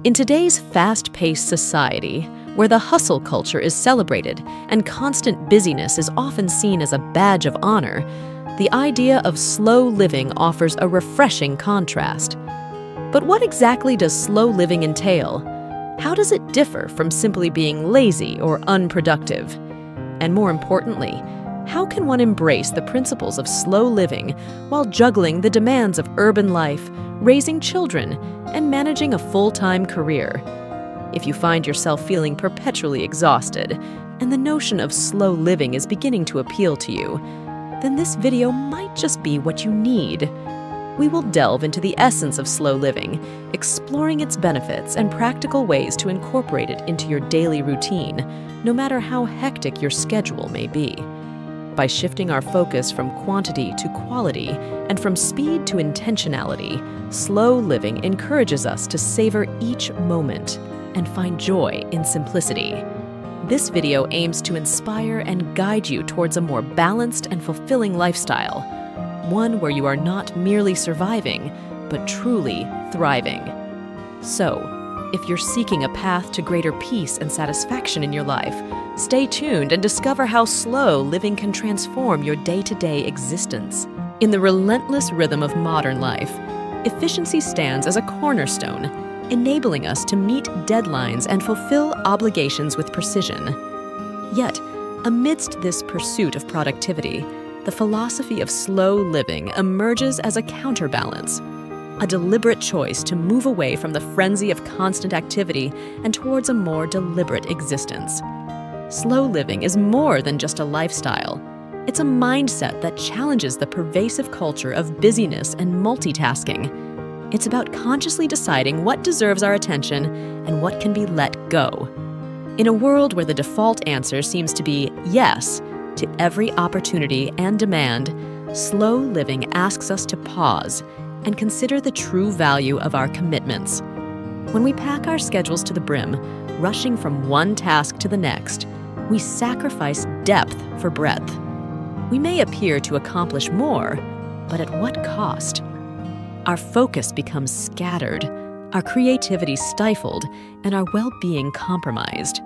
In today's fast-paced society, where the hustle culture is celebrated and constant busyness is often seen as a badge of honor, the idea of slow living offers a refreshing contrast. But what exactly does slow living entail? How does it differ from simply being lazy or unproductive? And more importantly, how can one embrace the principles of slow living while juggling the demands of urban life, raising children, and managing a full-time career? If you find yourself feeling perpetually exhausted and the notion of slow living is beginning to appeal to you, then this video might just be what you need. We will delve into the essence of slow living, exploring its benefits and practical ways to incorporate it into your daily routine, no matter how hectic your schedule may be. By shifting our focus from quantity to quality and from speed to intentionality, slow living encourages us to savor each moment and find joy in simplicity. This video aims to inspire and guide you towards a more balanced and fulfilling lifestyle, one where you are not merely surviving, but truly thriving. So, if you're seeking a path to greater peace and satisfaction in your life, stay tuned and discover how slow living can transform your day-to-day existence. In the relentless rhythm of modern life, efficiency stands as a cornerstone, enabling us to meet deadlines and fulfill obligations with precision. Yet, amidst this pursuit of productivity, the philosophy of slow living emerges as a counterbalance, a deliberate choice to move away from the frenzy of constant activity and towards a more deliberate existence. Slow living is more than just a lifestyle. It's a mindset that challenges the pervasive culture of busyness and multitasking. It's about consciously deciding what deserves our attention and what can be let go. In a world where the default answer seems to be yes to every opportunity and demand, slow living asks us to pause and consider the true value of our commitments. When we pack our schedules to the brim, rushing from one task to the next, we sacrifice depth for breadth. We may appear to accomplish more, but at what cost? Our focus becomes scattered, our creativity stifled, and our well-being compromised.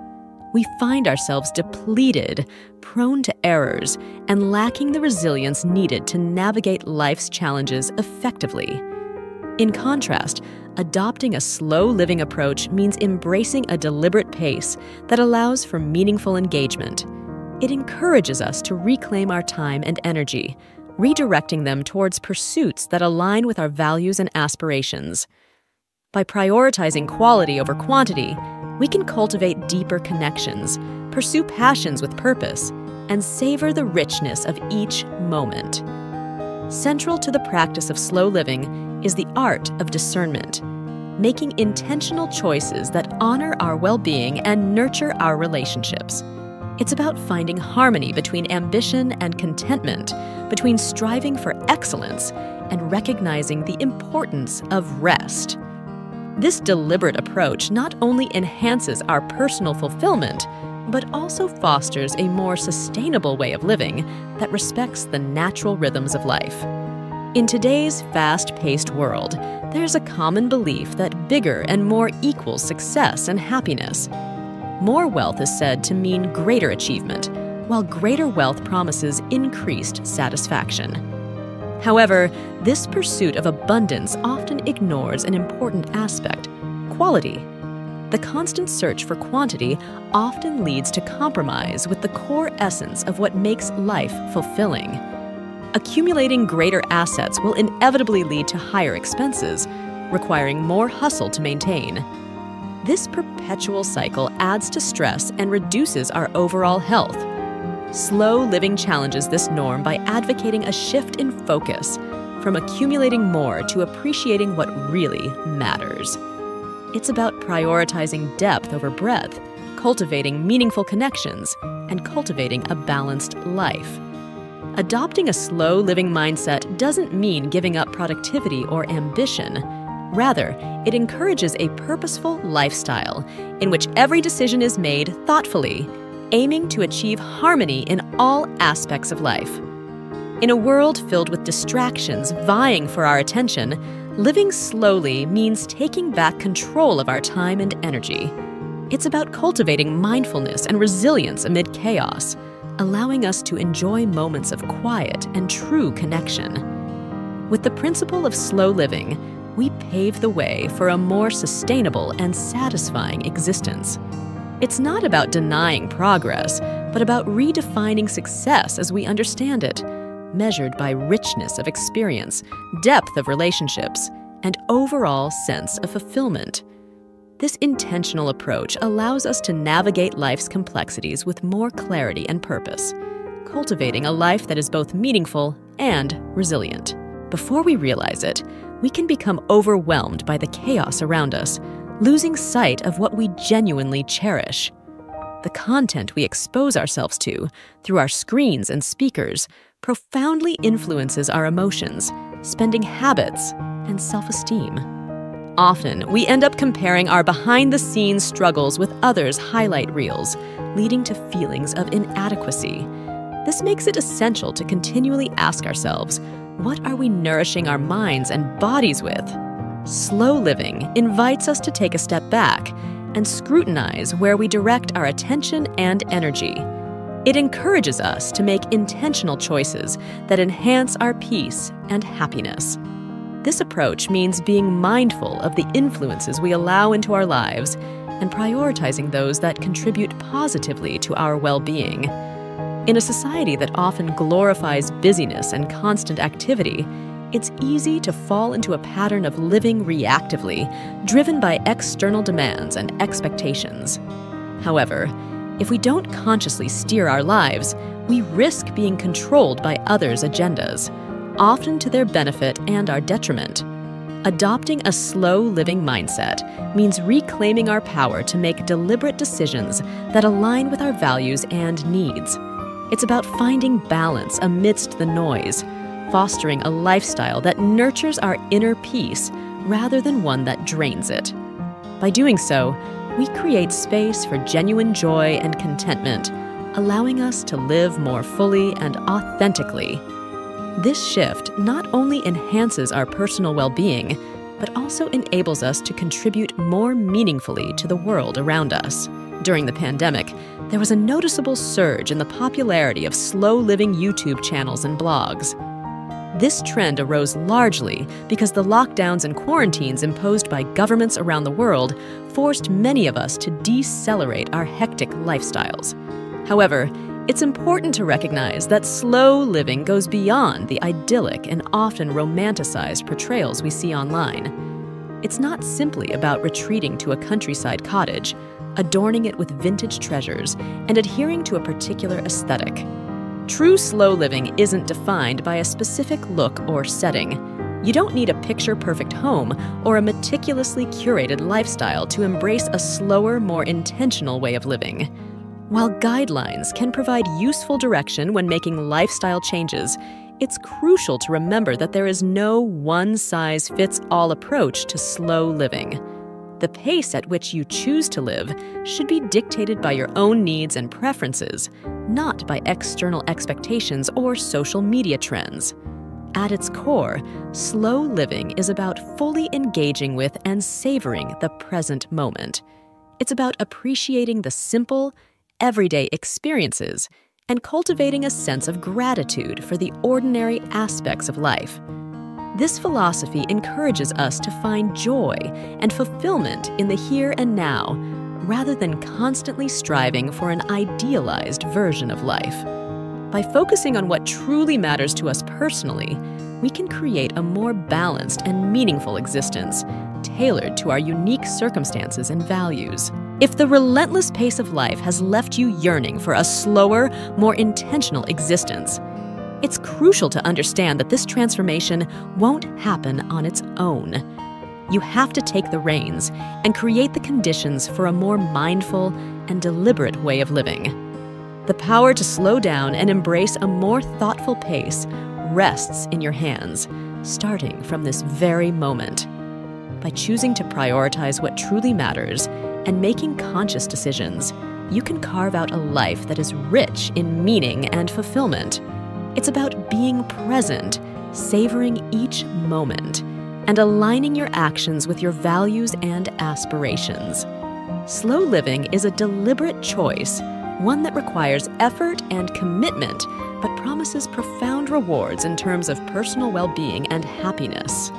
We find ourselves depleted, prone to errors, and lacking the resilience needed to navigate life's challenges effectively. In contrast, adopting a slow living approach means embracing a deliberate pace that allows for meaningful engagement. It encourages us to reclaim our time and energy, redirecting them towards pursuits that align with our values and aspirations. By prioritizing quality over quantity, we can cultivate deeper connections, pursue passions with purpose, and savor the richness of each moment. Central to the practice of slow living is the art of discernment, making intentional choices that honor our well-being and nurture our relationships. It's about finding harmony between ambition and contentment, between striving for excellence and recognizing the importance of rest. This deliberate approach not only enhances our personal fulfillment, but also fosters a more sustainable way of living that respects the natural rhythms of life. In today's fast-paced world, there's a common belief that bigger and more equals success and happiness. More wealth is said to mean greater achievement, while greater wealth promises increased satisfaction. However, this pursuit of abundance often ignores an important aspect: quality. The constant search for quantity often leads to compromise with the core essence of what makes life fulfilling. Accumulating greater assets will inevitably lead to higher expenses, requiring more hustle to maintain. This perpetual cycle adds to stress and reduces our overall health. Slow living challenges this norm by advocating a shift in focus, from accumulating more to appreciating what really matters. It's about prioritizing depth over breadth, cultivating meaningful connections, and cultivating a balanced life. Adopting a slow living mindset doesn't mean giving up productivity or ambition. Rather, it encourages a purposeful lifestyle in which every decision is made thoughtfully, aiming to achieve harmony in all aspects of life. In a world filled with distractions vying for our attention, Living slowly means taking back control of our time and energy. It's about cultivating mindfulness and resilience amid chaos, allowing us to enjoy moments of quiet and true connection. With the principle of slow living, we pave the way for a more sustainable and satisfying existence. It's not about denying progress, but about redefining success as we understand it, measured by richness of experience, depth of relationships, and overall sense of fulfillment. This intentional approach allows us to navigate life's complexities with more clarity and purpose, cultivating a life that is both meaningful and resilient. Before we realize it, we can become overwhelmed by the chaos around us, losing sight of what we genuinely cherish. The content we expose ourselves to, through our screens and speakers, profoundly influences our emotions, spending habits, and self-esteem. Often, we end up comparing our behind-the-scenes struggles with others' highlight reels, leading to feelings of inadequacy. This makes it essential to continually ask ourselves, what are we nourishing our minds and bodies with? Slow living invites us to take a step back and scrutinize where we direct our attention and energy. It encourages us to make intentional choices that enhance our peace and happiness. This approach means being mindful of the influences we allow into our lives and prioritizing those that contribute positively to our well-being. In a society that often glorifies busyness and constant activity, it's easy to fall into a pattern of living reactively, driven by external demands and expectations. However, if we don't consciously steer our lives, we risk being controlled by others' agendas, often to their benefit and our detriment. Adopting a slow living mindset means reclaiming our power to make deliberate decisions that align with our values and needs. It's about finding balance amidst the noise, fostering a lifestyle that nurtures our inner peace rather than one that drains it. By doing so, we create space for genuine joy and contentment, allowing us to live more fully and authentically. This shift not only enhances our personal well-being, but also enables us to contribute more meaningfully to the world around us. During the pandemic, there was a noticeable surge in the popularity of slow-living YouTube channels and blogs. This trend arose largely because the lockdowns and quarantines imposed by governments around the world forced many of us to decelerate our hectic lifestyles. However, it's important to recognize that slow living goes beyond the idyllic and often romanticized portrayals we see online. It's not simply about retreating to a countryside cottage, adorning it with vintage treasures, and adhering to a particular aesthetic. True slow living isn't defined by a specific look or setting. You don't need a picture-perfect home or a meticulously curated lifestyle to embrace a slower, more intentional way of living. While guidelines can provide useful direction when making lifestyle changes, it's crucial to remember that there is no one-size-fits-all approach to slow living. The pace at which you choose to live should be dictated by your own needs and preferences, not by external expectations or social media trends. At its core, slow living is about fully engaging with and savoring the present moment. It's about appreciating the simple, everyday experiences and cultivating a sense of gratitude for the ordinary aspects of life. This philosophy encourages us to find joy and fulfillment in the here and now, rather than constantly striving for an idealized version of life. By focusing on what truly matters to us personally, we can create a more balanced and meaningful existence, tailored to our unique circumstances and values. If the relentless pace of life has left you yearning for a slower, more intentional existence, it's crucial to understand that this transformation won't happen on its own. You have to take the reins and create the conditions for a more mindful and deliberate way of living. The power to slow down and embrace a more thoughtful pace rests in your hands, starting from this very moment. By choosing to prioritize what truly matters and making conscious decisions, you can carve out a life that is rich in meaning and fulfillment. It's about being present, savoring each moment, and aligning your actions with your values and aspirations. Slow living is a deliberate choice, one that requires effort and commitment, but promises profound rewards in terms of personal well-being and happiness.